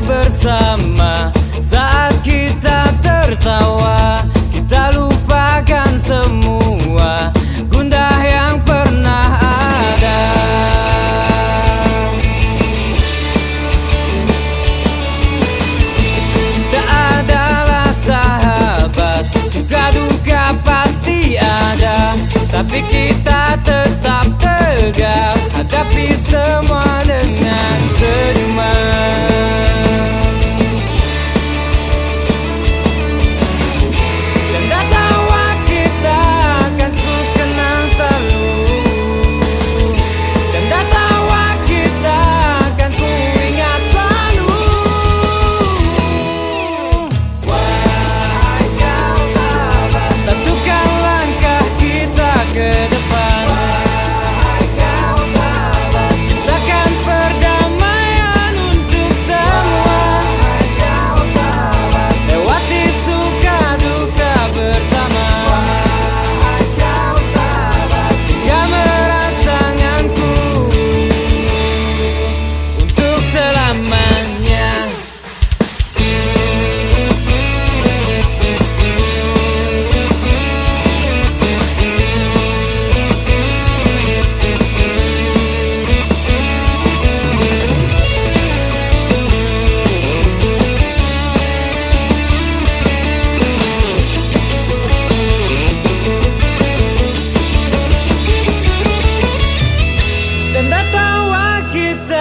Bersama saat kita tertawa, kita lupakan semua gundah yang pernah ada. Tak adalah sahabat, suka duka pasti ada, tapi kita tetap tegar hadapi semua dengan senyuman. Canda tawa kita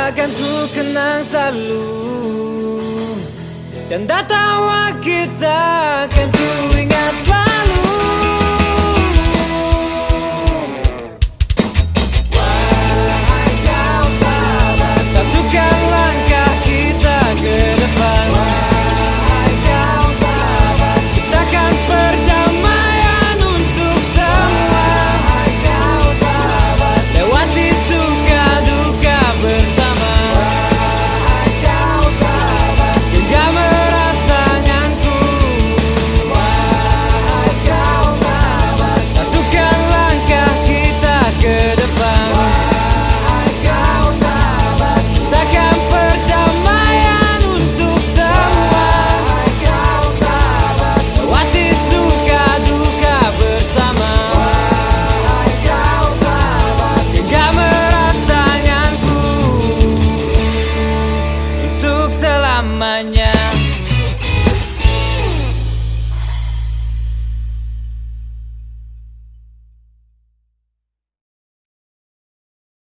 akan ku kenang selalu. Canda tawa kita akan ku ingat selalu. Wahai kau sahabat, satukan langkah kita ke depan. Wahai kau sahabat, ciptakan perdamaian untuk semua. Wahai kau sahabat, lewati suka duka bersama. Wahai kau sahabat, genggam erat tanganku. Wahai kau sahabat, satukan langkah kita ke depan. Wahai kau sahabat, takkan perdamaian untuk semua. Wahai kau sahabat, lewati suka duka bersama. Wahai kau sahabat, genggam erat tanganku untuk selamanya.